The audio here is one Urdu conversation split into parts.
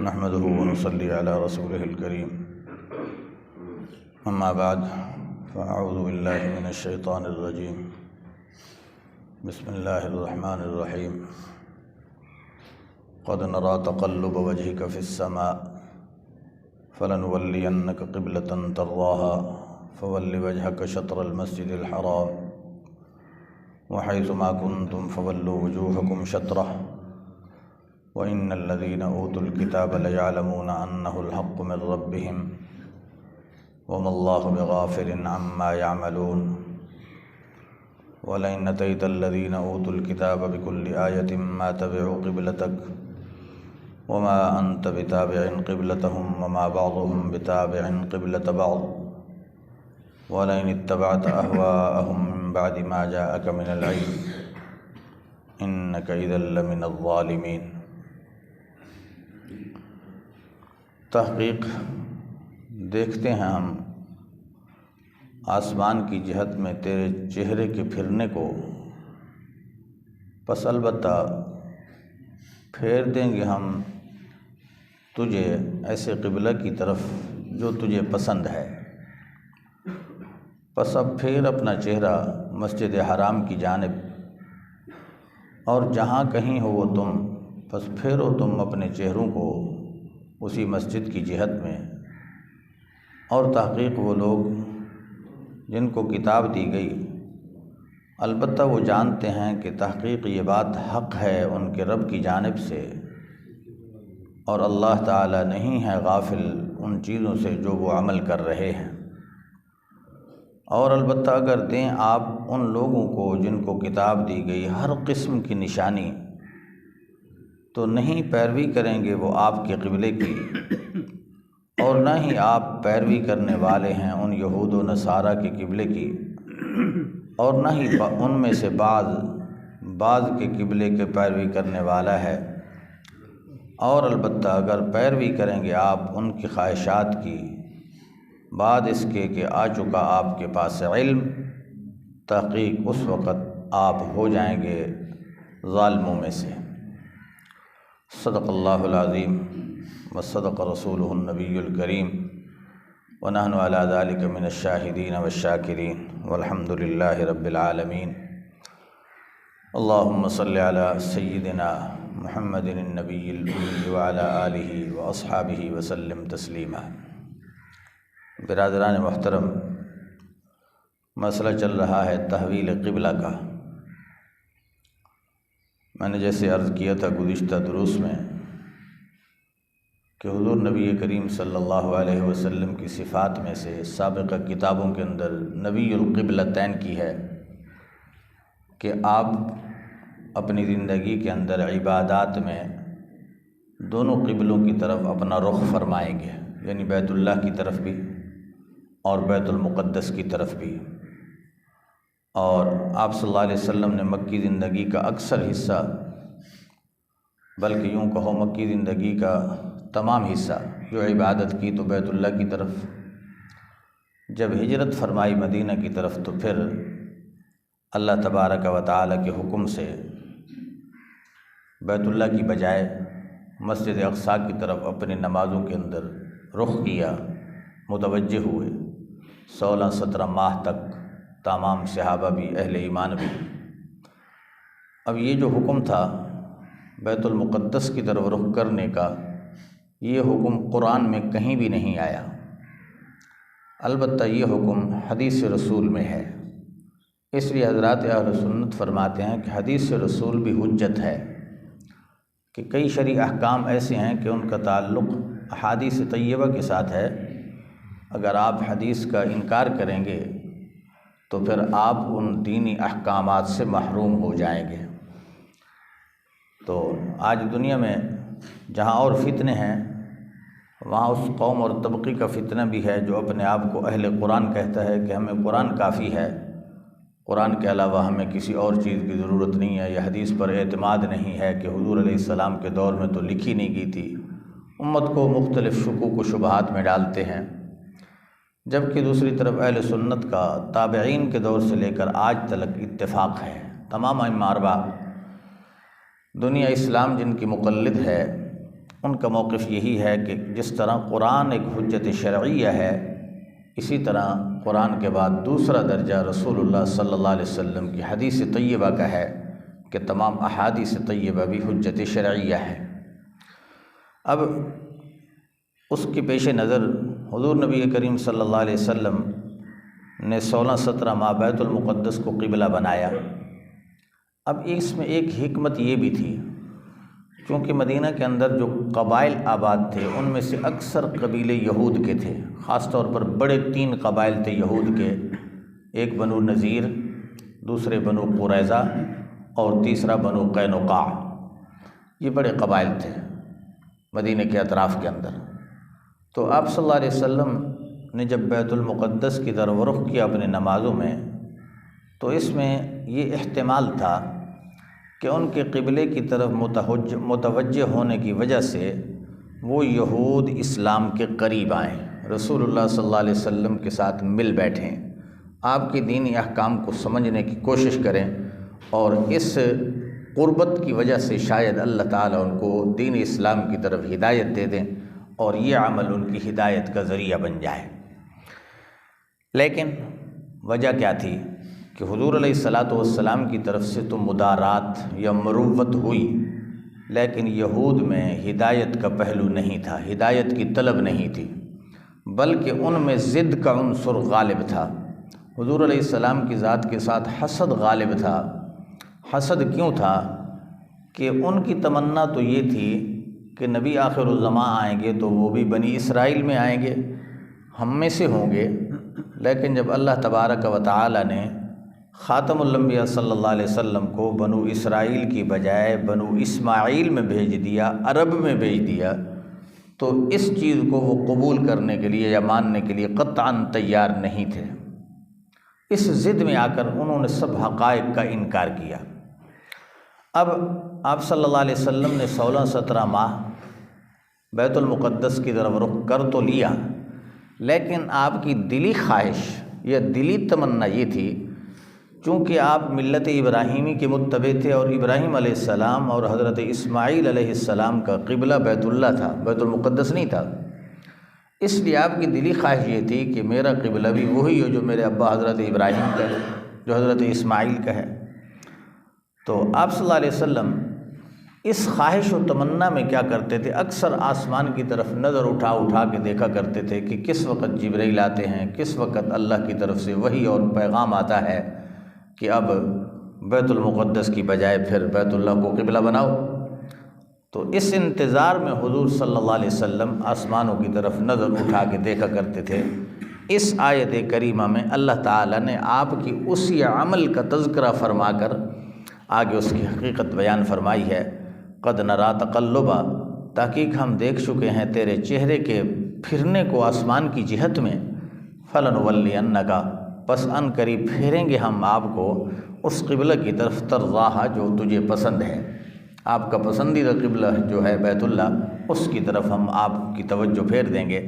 نحمده ونصلي على رسوله الكريم أما بعد فأعوذ بالله من الشيطان الرجيم بسم الله الرحمن الرحيم قد نرى تقلب وجهك في السماء فلنولينك قبلة ترضاها فول وجهك شطر المسجد الحرام وحيث ما كنتم فولوا وجوهكم شطره وإن الذين أوتوا الكتاب ليعلمون أنه الحق من ربهم وما الله بغافل عما يعملون ولئن أتيت الذين أوتوا الكتاب بكل آية ما تبعوا قبلتك وما أنت بتابع قبلتهم وما بعضهم بتابع قبلة بعض ولئن اتبعت أهواءهم من بعد ما جاءك من العلم إنك إذا لمن الظالمين۔ تحقیق دیکھتے ہیں ہم آسمان کی جہت میں تیرے چہرے کے پھرنے کو، پس البتہ پھیر دیں گے ہم تجھے ایسے قبلہ کی طرف جو تجھے پسند ہے۔ پس اب پھیر اپنا چہرہ مسجد حرام کی جانب، اور جہاں کہیں ہو وہ تم، پس پھیرو تم اپنے چہروں کو اسی مسجد کی جہت میں۔ اور تحقیق وہ لوگ جن کو کتاب دی گئی، البتہ وہ جانتے ہیں کہ تحقیق یہ بات حق ہے ان کے رب کی جانب سے، اور اللہ تعالی نہیں ہے غافل ان چیزوں سے جو وہ عمل کر رہے ہیں۔ اور البتہ اگر دیں آپ ان لوگوں کو جن کو کتاب دی گئی ہر قسم کی نشانی، تو نہیں پیروی کریں گے وہ آپ کے قبلے کی، اور نہ ہی آپ پیروی کرنے والے ہیں ان یہود و نصارہ کے قبلے کی، اور نہ ہی ان میں سے بعض کے قبلے کے پیروی کرنے والا ہے۔ اور البتہ اگر پیروی کریں گے آپ ان کی خواہشات کی بعد اس کے کہ آ چکا آپ کے پاس علم، تحقیق اس وقت آپ ہو جائیں گے ظالموں میں سے۔ صدق اللہ العظیم وصدق رسولہ النبی الکریم ونحن علی ذلک من الشاہدین والشاکرین والحمد للہ رب العالمین۔ اللہم صلی علی سیدنا محمد النبی الأمی وعلی آلہ واصحابہ وسلم تسلیما۔ برادران محترم، مسئلہ چل رہا ہے تحویل قبلہ کا۔ میں نے جیسے عرض کیا تھا گزشتہ دروس میں کہ حضور نبی کریم صلی اللہ علیہ وسلم کی صفات میں سے سابقہ کتابوں کے اندر نبی القبلتین کی ہے کہ آپ اپنی زندگی کے اندر عبادات میں دونوں قبلوں کی طرف اپنا رخ فرمائیں گے، یعنی بیت اللہ کی طرف بھی اور بیت المقدس کی طرف بھی۔ اور آپ صلی اللہ علیہ وسلم نے مکی زندگی کا اکثر حصہ، بلکہ یوں کہو مکی زندگی کا تمام حصہ جو عبادت کی تو بیت اللہ کی طرف، جب ہجرت فرمائی مدینہ کی طرف تو پھر اللہ تبارک و تعالی کے حکم سے بیت اللہ کی بجائے مسجد اقصیٰ کی طرف اپنی نمازوں کے اندر رخ کیا، متوجہ ہوئے 16-17 ماہ تک، تمام صحابہ بھی اہل ایمان بھی۔ اب یہ جو حکم تھا بیت المقدس کی طرف رخ کرنے کا، یہ حکم قرآن میں کہیں بھی نہیں آیا، البتہ یہ حکم حدیث رسول میں ہے۔ اس لیے حضرات اہل سنت فرماتے ہیں کہ حدیث رسول بھی حجت ہے، کہ کئی شرعی احکام ایسے ہیں کہ ان کا تعلق احادیث طیبہ کے ساتھ ہے، اگر آپ حدیث کا انکار کریں گے تو پھر آپ ان دینی احکامات سے محروم ہو جائیں گے۔ تو آج دنیا میں جہاں اور فتنے ہیں، وہاں اس قوم اور طبقے کا فتنہ بھی ہے جو اپنے آپ کو اہل قرآن کہتا ہے کہ ہمیں قرآن کافی ہے، قرآن کے علاوہ ہمیں کسی اور چیز کی ضرورت نہیں ہے، یہ حدیث پر اعتماد نہیں ہے کہ حضور علیہ السلام کے دور میں تو لکھی نہیں گئی تھی، امت کو مختلف شکوک و شبہات میں ڈالتے ہیں۔ جبکہ دوسری طرف اہل سنت کا تابعین کے دور سے لے کر آج تک اتفاق ہے، تمام ائمہ اربعہ دنیا اسلام جن کی مقلد ہے ان کا موقف یہی ہے کہ جس طرح قرآن ایک حجت شرعیہ ہے، اسی طرح قرآن کے بعد دوسرا درجہ رسول اللہ صلی اللہ علیہ وسلم کی حدیث طیبہ کا ہے کہ تمام احادیث طیبہ بھی حجت شرعیہ ہے۔ اب اس کے پیش نظر حضور نبی کریم صلی اللہ علیہ وسلم نے 16-17 ماہ بیت المقدس کو قبلہ بنایا۔ اب اس میں ایک حکمت یہ بھی تھی، کیونکہ مدینہ کے اندر جو قبائل آباد تھے ان میں سے اکثر قبیلے یہود کے تھے، خاص طور پر بڑے 3 قبائل تھے یہود کے، ایک بنو نذیر، دوسرے بنو قریظہ اور تیسرا بنو قینقاع۔ یہ بڑے قبائل تھے مدینہ کے اطراف کے اندر۔ تو آپ صلی اللہ علیہ وسلم نے جب بیت المقدس کی طرف رخ کیا اپنے نمازوں میں، تو اس میں یہ احتمال تھا کہ ان کے قبلے کی طرف متوجہ ہونے کی وجہ سے وہ یہود اسلام کے قریب آئیں، رسول اللہ صلی اللہ علیہ وسلم کے ساتھ مل بیٹھیں، آپ کی دینی احکام کو سمجھنے کی کوشش کریں، اور اس قربت کی وجہ سے شاید اللہ تعالیٰ ان کو دین اسلام کی طرف ہدایت دے دیں اور یہ عمل ان کی ہدایت کا ذریعہ بن جائے۔ لیکن وجہ کیا تھی کہ حضور علیہ الصلاۃ کی طرف سے تو مدارات یا مروت ہوئی، لیکن یہود میں ہدایت کا پہلو نہیں تھا، ہدایت کی طلب نہیں تھی، بلکہ ان میں ضد کا عنصر غالب تھا۔ حضور علیہ السلام کی ذات کے ساتھ حسد غالب تھا۔ حسد کیوں تھا؟ کہ ان کی تمنا تو یہ تھی کہ نبی آخر الزماں آئیں گے تو وہ بھی بنی اسرائیل میں آئیں گے، ہم میں سے ہوں گے، لیکن جب اللہ تبارک و تعالی نے خاتم الانبیاء صلی اللہ علیہ وسلم کو بنو اسرائیل کی بجائے بنو اسماعیل میں بھیج دیا، عرب میں بھیج دیا، تو اس چیز کو وہ قبول کرنے کے لیے یا ماننے کے لیے قطعاً تیار نہیں تھے۔ اس ضد میں آ کر انہوں نے سب حقائق کا انکار کیا۔ اب آپ صلی اللہ علیہ وسلم نے 16-17 ماہ بیت المقدس کی طرف رخ کر تو لیا، لیکن آپ کی دلی خواہش یا دلی تمنا یہ تھی، چونکہ آپ ملت ابراہیمی کے متبع تھے اور ابراہیم علیہ السلام اور حضرت اسماعیل علیہ السلام کا قبلہ بیت اللہ تھا، بیت المقدس نہیں تھا، اس لیے آپ کی دلی خواہش یہ تھی کہ میرا قبلہ بھی وہی ہو جو میرے ابا حضرت ابراہیم کا ہے، جو حضرت اسماعیل کا ہے۔ تو آپ صلی اللہ علیہ وسلم اس خواہش و تمنا میں کیا کرتے تھے، اکثر آسمان کی طرف نظر اٹھا کے دیکھا کرتے تھے کہ کس وقت جبرائیل آتے ہیں، کس وقت اللہ کی طرف سے وحی اور پیغام آتا ہے کہ اب بیت المقدس کی بجائے پھر بیت اللہ کو قبلہ بناؤ۔ تو اس انتظار میں حضور صلی اللہ علیہ وسلم آسمانوں کی طرف نظر اٹھا کے دیکھا کرتے تھے۔ اس آیت کریمہ میں اللہ تعالیٰ نے آپ کی اسی عمل کا تذکرہ فرما کر آگے اس کی حقیقت بیان فرمائی ہے۔ قد نرا تقلبا، تحقیق ہم دیکھ چکے ہیں تیرے چہرے کے پھرنے کو آسمان کی جہت میں، فلنولینک، پس ان قریب پھیریں گے ہم آپ کو اس قبلہ کی طرف ترضاہا جو تجھے پسند ہے، آپ کا پسندیدہ قبلہ جو ہے بیت اللہ، اس کی طرف ہم آپ کی توجہ پھیر دیں گے۔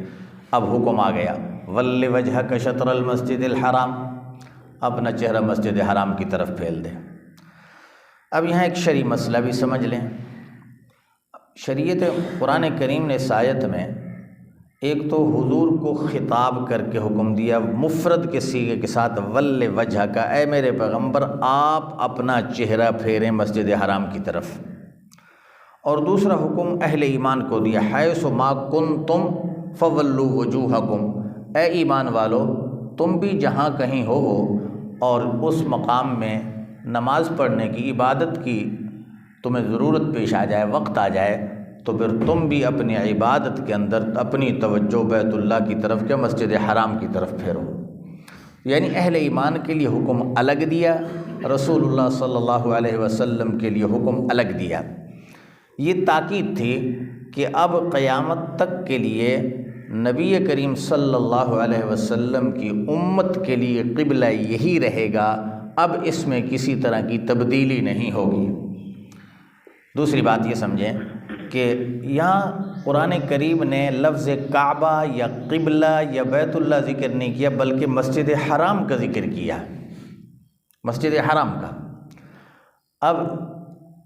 اب حکم آ گیا، وَلِّ وَجْهَكَ شَطْرَ الْمَسْجِدِ الْحَرَامِ، اپنا چہرہ مسجد حرام کی طرف پھیل دے۔ اب یہاں ایک شرعی مسئلہ بھی سمجھ لیں۔ شریعت قرآن کریم نے اس آیت میں ایک تو حضور کو خطاب کر کے حکم دیا مفرد کے صیغے کے ساتھ، وَلِّ وَجْهَكَ، اے میرے پیغمبر آپ اپنا چہرہ پھیریں مسجد حرام کی طرف، اور دوسرا حکم اہل ایمان کو دیا، حیث ما کنتم فولوا وجوہکم، اے ایمان والو تم بھی جہاں کہیں ہو اور اس مقام میں نماز پڑھنے کی، عبادت کی تمہیں ضرورت پیش آ جائے، وقت آ جائے، تو پھر تم بھی اپنی عبادت کے اندر اپنی توجہ بیت اللہ کی طرف کے مسجد حرام کی طرف پھیرو۔ یعنی اہل ایمان کے لیے حکم الگ دیا، رسول اللہ صلی اللہ علیہ وسلم کے لیے حکم الگ دیا۔ یہ تاکید تھی کہ اب قیامت تک کے لیے نبی کریم صلی اللہ علیہ وسلم کی امت کے لیے قبلہ یہی رہے گا، اب اس میں کسی طرح کی تبدیلی نہیں ہوگی۔ دوسری بات یہ سمجھیں کہ یہاں قرآن کریم نے لفظ کعبہ یا قبلہ یا بیت اللہ ذکر نہیں کیا، بلکہ مسجد حرام کا ذکر کیا، مسجد حرام کا۔ اب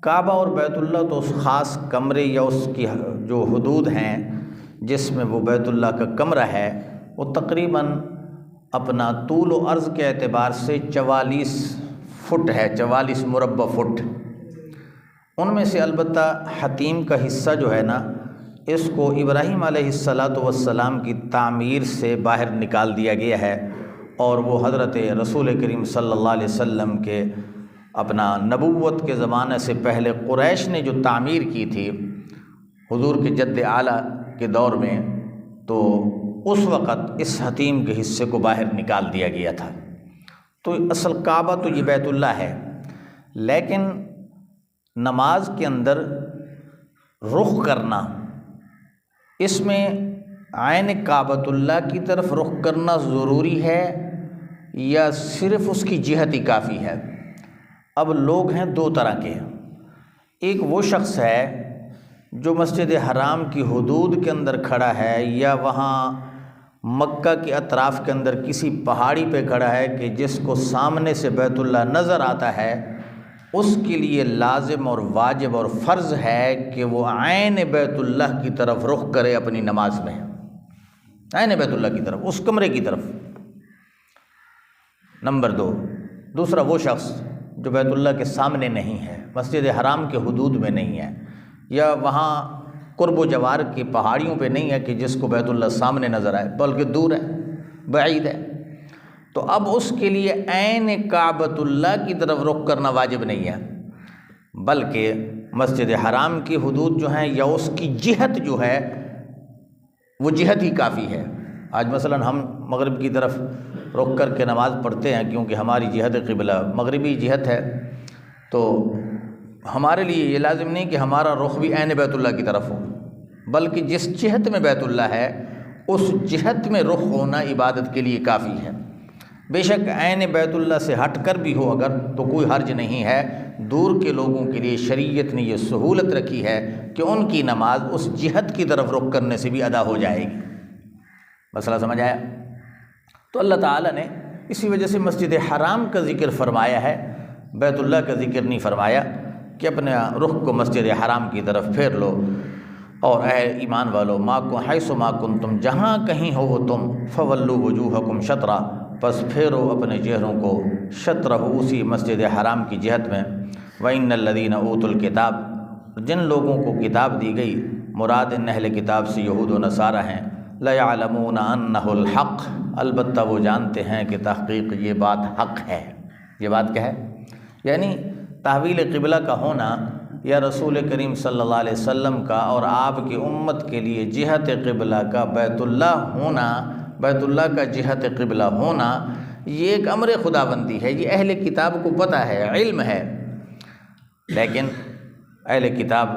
کعبہ اور بیت اللہ تو اس خاص کمرے یا اس کی جو حدود ہیں جس میں وہ بیت اللہ کا کمرہ ہے وہ تقریباً اپنا طول و عرض کے اعتبار سے 44 فٹ ہے، 44 مربع فٹ۔ ان میں سے البتہ حتیم کا حصہ جو ہے نا، اس کو ابراہیم علیہ السلام کی تعمیر سے باہر نکال دیا گیا ہے، اور وہ حضرت رسول کریم صلی اللہ علیہ وسلم کے اپنا نبوت کے زمانے سے پہلے قریش نے جو تعمیر کی تھی حضور کے جد اعلیٰ کے دور میں، تو اس وقت اس حتیم کے حصے کو باہر نکال دیا گیا تھا۔ تو اصل کعبہ تو یہ بیت اللہ ہے، لیکن نماز کے اندر رخ کرنا، اس میں عین کعبۃ اللہ کی طرف رخ کرنا ضروری ہے یا صرف اس کی جہت ہی کافی ہے؟ اب لوگ ہیں دو طرح کے، ایک وہ شخص ہے جو مسجد حرام کی حدود کے اندر کھڑا ہے یا وہاں مکہ کے اطراف کے اندر کسی پہاڑی پہ کھڑا ہے کہ جس کو سامنے سے بیت اللہ نظر آتا ہے، اس کے لیے لازم اور واجب اور فرض ہے کہ وہ عین بیت اللہ کی طرف رخ کرے اپنی نماز میں، عین بیت اللہ کی طرف، اس کمرے کی طرف۔ نمبر 2، دوسرا وہ شخص جو بیت اللہ کے سامنے نہیں ہے، مسجد حرام کے حدود میں نہیں ہے، یا وہاں قرب و جوار کی پہاڑیوں پہ نہیں ہے کہ جس کو بیت اللہ سامنے نظر آئے، بلکہ دور ہے، بعید ہے، تو اب اس کے لیے عین کعبۃ اللہ کی طرف رخ کرنا واجب نہیں ہے، بلکہ مسجد حرام کی حدود جو ہیں یا اس کی جہت جو ہے وہ جہت ہی کافی ہے۔ آج مثلا ہم مغرب کی طرف رخ کر کے نماز پڑھتے ہیں کیونکہ ہماری جہت قبلہ مغربی جہت ہے، تو ہمارے لیے یہ لازم نہیں کہ ہمارا رخ بھی عین بیت اللہ کی طرف ہو، بلکہ جس جہت میں بیت اللہ ہے اس جہت میں رخ ہونا عبادت کے لیے کافی ہے۔ بے شک عین بیت اللہ سے ہٹ کر بھی ہو اگر تو کوئی حرج نہیں ہے، دور کے لوگوں کے لیے شریعت نے یہ سہولت رکھی ہے کہ ان کی نماز اس جہت کی طرف رخ کرنے سے بھی ادا ہو جائے گی۔ مسئلہ سمجھ آیا؟ تو اللہ تعالیٰ نے اسی وجہ سے مسجد حرام کا ذکر فرمایا ہے، بیت اللہ کا ذکر نہیں فرمایا کہ اپنے رخ کو مسجد حرام کی طرف پھیر لو، اور اے ایمان والو حیث ما کنتم، جہاں کہیں ہو وہ تم، فولوا وجوہکم شطرا، پس پھیرو اپنے چہروں کو شطرہ، اسی مسجد حرام کی جہت میں۔ وَإِنَّ الَّذِينَ أُوتُوا الْكِتَابَ، جن لوگوں کو کتاب دی گئی، مراد ان اہل کتاب سے یہود و نصارہ ہیں، لَيَعْلَمُونَ أَنَّهُ الْحَقُّ، البتہ وہ جانتے ہیں کہ تحقیق یہ بات حق ہے۔ یہ بات کیا ہے؟ یعنی تحویل قبلہ کا ہونا یا رسول کریم صلی اللہ علیہ وسلم کا اور آپ کی امت کے لیے جہت قبلہ کا بیت اللہ ہونا، بیت اللہ کا جہت قبلہ ہونا، یہ ایک امر خداوندی ہے، یہ اہل کتاب کو پتہ ہے، علم ہے، لیکن اہل کتاب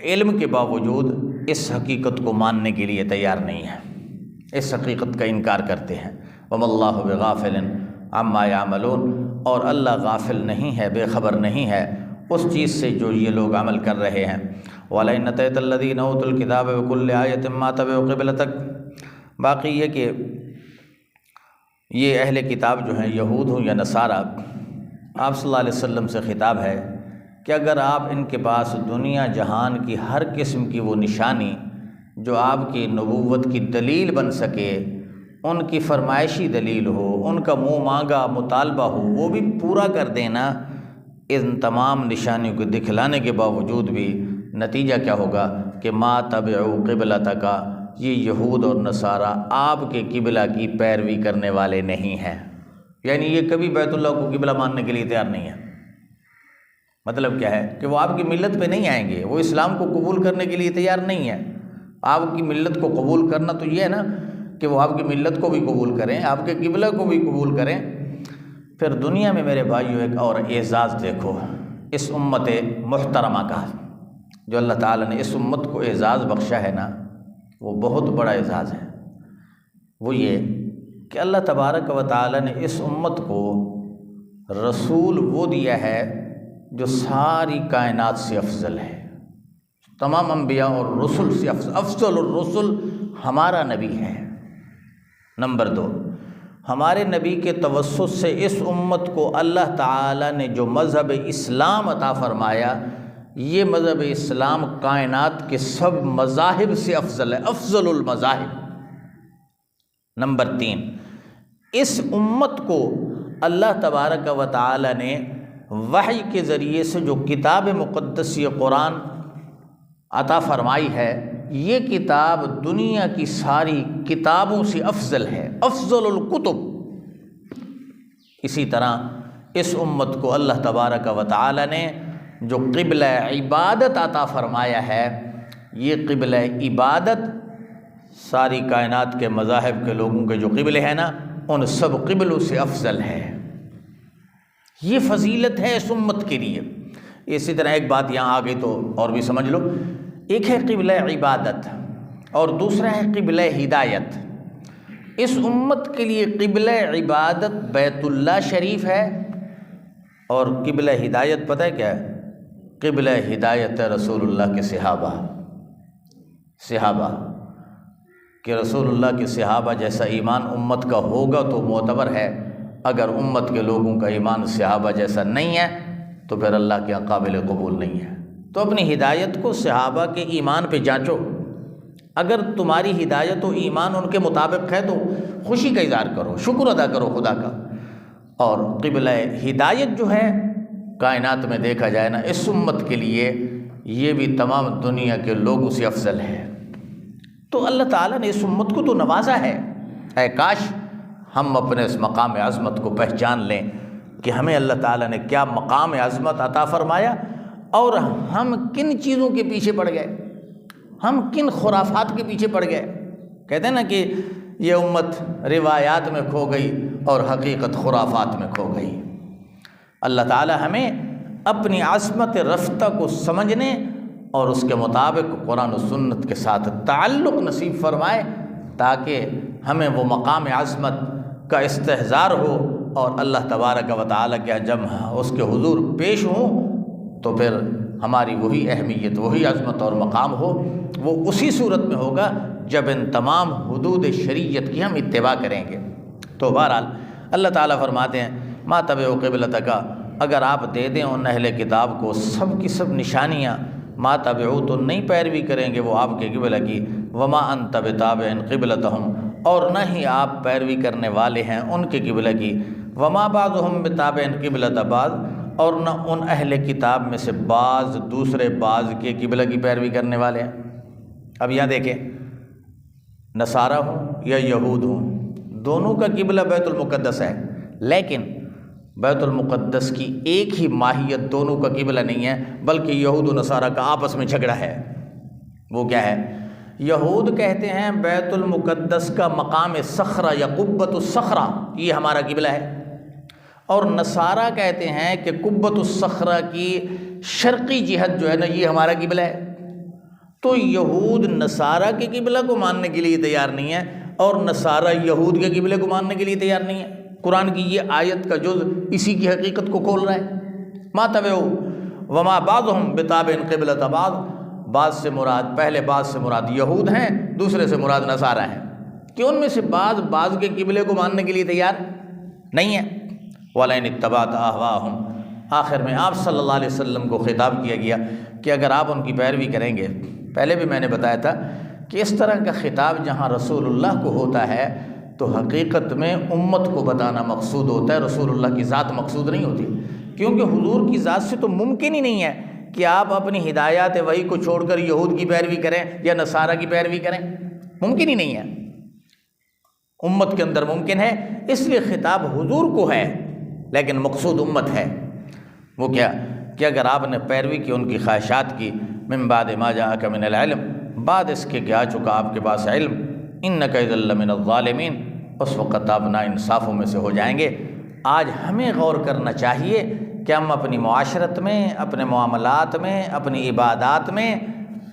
علم کے باوجود اس حقیقت کو ماننے کے لیے تیار نہیں ہے، اس حقیقت کا انکار کرتے ہیں۔ وَمَا اللَّهُ بِغَافِلٍ عَمَّا يَعْمَلُونَ، اور اللہ غافل نہیں ہے، بے خبر نہیں ہے اس چیز سے جو یہ لوگ عمل کر رہے ہیں۔ وَلَئِنْ أَتَيْتَ الَّذِينَ أُوتُوا الْكِتَابَ بِكُلِّ آيَةٍ مَا تَبِعُوا قِبْلَتَكَ، باقی یہ کہ یہ اہل کتاب جو ہیں، یہود ہوں یا نصارہ، آپ صلی اللہ علیہ وسلم سے خطاب ہے کہ اگر آپ ان کے پاس دنیا جہان کی ہر قسم کی وہ نشانی جو آپ کی نبوت کی دلیل بن سکے، ان کی فرمائشی دلیل ہو، ان کا منہ مانگا مطالبہ ہو، وہ بھی پورا کر دینا، ان تمام نشانیوں کو دکھلانے کے باوجود بھی نتیجہ کیا ہوگا کہ ما تبعوا قبلتک، یہ یہود اور نصارہ آپ کے قبلہ کی پیروی کرنے والے نہیں ہیں، یعنی یہ کبھی بیت اللہ کو قبلہ ماننے کے لیے تیار نہیں ہے۔ مطلب کیا ہے کہ وہ آپ کی ملت پہ نہیں آئیں گے، وہ اسلام کو قبول کرنے کے لیے تیار نہیں ہے۔ آپ کی ملت کو قبول کرنا تو یہ ہے نا کہ وہ آپ کی ملت کو بھی قبول کریں، آپ کے قبلہ کو بھی قبول کریں۔ پھر دنیا میں میرے بھائیو ایک اور اعزاز دیکھو اس امت محترمہ کا، جو اللہ تعالیٰ نے اس امت کو اعزاز بخشا ہے نا، وہ بہت بڑا اعزاز ہے۔ وہ یہ کہ اللہ تبارک و تعالیٰ نے اس امت کو رسول وہ دیا ہے جو ساری کائنات سے افضل ہے، تمام انبیاء اور رسل سے افضل الرسل ہمارا نبی ہے۔ نمبر 2، ہمارے نبی کے توسط سے اس امت کو اللہ تعالیٰ نے جو مذہب اسلام عطا فرمایا، یہ مذہب اسلام کائنات کے سب مذاہب سے افضل ہے، افضل المذاہب۔ نمبر 3، اس امت کو اللہ تبارک و تعالی نے وحی کے ذریعے سے جو کتاب مقدس یہ قرآن عطا فرمائی ہے، یہ کتاب دنیا کی ساری کتابوں سے افضل ہے، افضل الکتب۔ اسی طرح اس امت کو اللہ تبارک و تعالی نے جو قبلہ عبادت عطا فرمایا ہے، یہ قبلہ عبادت ساری کائنات کے مذاہب کے لوگوں کے جو قبلے ہیں نا، ان سب قبلوں سے افضل ہے۔ یہ فضیلت ہے اس امت کے لیے۔ اسی طرح ایک بات یہاں آ گئی تو اور بھی سمجھ لو، ایک ہے قبلہ عبادت اور دوسرا ہے قبلہ ہدایت۔ اس امت کے لیے قبلہ عبادت بیت اللہ شریف ہے، اور قبلہ ہدایت پتہ ہے کیا ہے؟ قبلہ ہدایت رسول اللہ کے صحابہ کہ رسول اللہ کے صحابہ جیسا ایمان امت کا ہوگا تو معتبر ہے، اگر امت کے لوگوں کا ایمان صحابہ جیسا نہیں ہے تو پھر اللہ کے قابل قبول نہیں ہے۔ تو اپنی ہدایت کو صحابہ کے ایمان پہ جانچو، اگر تمہاری ہدایت و ایمان ان کے مطابق ہے تو خوشی کا اظہار کرو، شکر ادا کرو خدا کا۔ اور قبلہ ہدایت جو ہے کائنات میں دیکھا جائے نا، اس امت کے لیے یہ بھی تمام دنیا کے لوگوں سے افضل ہے۔ تو اللہ تعالیٰ نے اس امت کو تو نوازا ہے، اے کاش ہم اپنے اس مقام عظمت کو پہچان لیں کہ ہمیں اللہ تعالیٰ نے کیا مقام عظمت عطا فرمایا، اور ہم کن چیزوں کے پیچھے پڑ گئے، ہم کن خرافات کے پیچھے پڑ گئے۔ کہتے ہیں نا کہ یہ امت روایات میں کھو گئی اور حقیقت خرافات میں کھو گئی۔ اللہ تعالیٰ ہمیں اپنی عظمت رفتہ کو سمجھنے اور اس کے مطابق قرآن و سنت کے ساتھ تعلق نصیب فرمائے، تاکہ ہمیں وہ مقام عظمت کا استحضار ہو، اور اللہ تبارک و تعالیٰ کے جب اس کے حضور پیش ہوں تو پھر ہماری وہی اہمیت، وہی عظمت اور مقام ہو۔ وہ اسی صورت میں ہوگا جب ان تمام حدود شریعت کی ہم اتباع کریں گے۔ تو بہرحال اللہ تعالیٰ فرماتے ہیں ما تبعوا قبلتک، اگر آپ دے دیں ان اہل کتاب کو سب کی سب نشانیاں، ما تبعوا تو نہیں پیروی کریں گے وہ آپ کے قبلہ کی، وما انت بتابع قبلتہم، اور نہ ہی آپ پیروی کرنے والے ہیں ان کے قبلہ کی، وما بعضهم بتابع قبلۃ بعض، اور نہ ان اہل کتاب میں سے بعض دوسرے بعض کے قبلہ کی پیروی کرنے والے ہیں۔ اب یہاں دیکھیں، نصارہ ہوں یا یہود ہوں، دونوں کا قبلہ بیت المقدس ہے، لیکن بیت المقدس کی ایک ہی ماہیت دونوں کا قبلہ نہیں ہے، بلکہ یہود و نصارہ کا آپس میں جھگڑا ہے۔ وہ کیا ہے؟ یہود کہتے ہیں بیت المقدس کا مقام صخرہ یا قبۃ الصخرہ یہ ہمارا قبلہ ہے، اور نصارہ کہتے ہیں کہ قبۃ الصخرہ کی شرقی جہت جو ہے نا یہ ہمارا قبلہ ہے۔ تو یہود نصارہ کے قبلہ کو ماننے کے لیے تیار نہیں ہے، اور نصارہ یہود کے قبلے کو ماننے کے لیے تیار نہیں ہے۔ قرآن کی یہ آیت کا جز اسی کی حقیقت کو کھول رہا ہے۔ ما تبعوا وما بعضهم بتابع قبلۃ بعض، بعض سے مراد، پہلے بعض سے مراد یہود ہیں، دوسرے سے مراد نصارہ ہیں، کہ ان میں سے بعض کے قبلے کو ماننے کے لیے تیار نہیں ہے۔ وَلَئِنِ اتَّبَعْتَ أَهْوَاءَهُمْ، آخر میں آپ صلی اللہ علیہ وسلم کو خطاب کیا گیا کہ اگر آپ ان کی پیروی کریں گے، پہلے بھی میں نے بتایا تھا کہ اس طرح کا خطاب جہاں رسول اللہ کو ہوتا ہے تو حقیقت میں امت کو بتانا مقصود ہوتا ہے، رسول اللہ کی ذات مقصود نہیں ہوتی، کیونکہ حضور کی ذات سے تو ممکن ہی نہیں ہے کہ آپ اپنی ہدایات وحی کو چھوڑ کر یہود کی پیروی کریں یا نصارہ کی پیروی کریں، ممکن ہی نہیں ہے۔ امت کے اندر ممکن ہے، اس لیے خطاب حضور کو ہے لیکن مقصود امت ہے۔ وہ کیا کہ اگر آپ نے پیروی کی ان کی خواہشات کی، من بعد ما جاءک من العلم، بعد اس کے کہ آ چکا آپ کے پاس علم، انک اذا لمن الظالمین، اس وقت آپ ناانصافوں میں سے ہو جائیں گے۔ آج ہمیں غور کرنا چاہیے کہ ہم اپنی معاشرت میں، اپنے معاملات میں، اپنی عبادات میں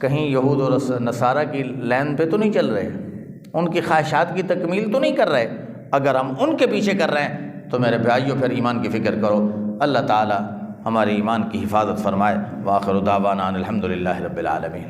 کہیں یہود اور نصارہ کی لین پہ تو نہیں چل رہے، ان کی خواہشات کی تکمیل تو نہیں کر رہے۔ اگر ہم ان کے پیچھے کر رہے ہیں تو میرے بھائیو پھر ایمان کی فکر کرو۔ اللہ تعالی ہمارے ایمان کی حفاظت فرمائے۔ وآخر دعوانا ان الحمد للہ رب العالمین۔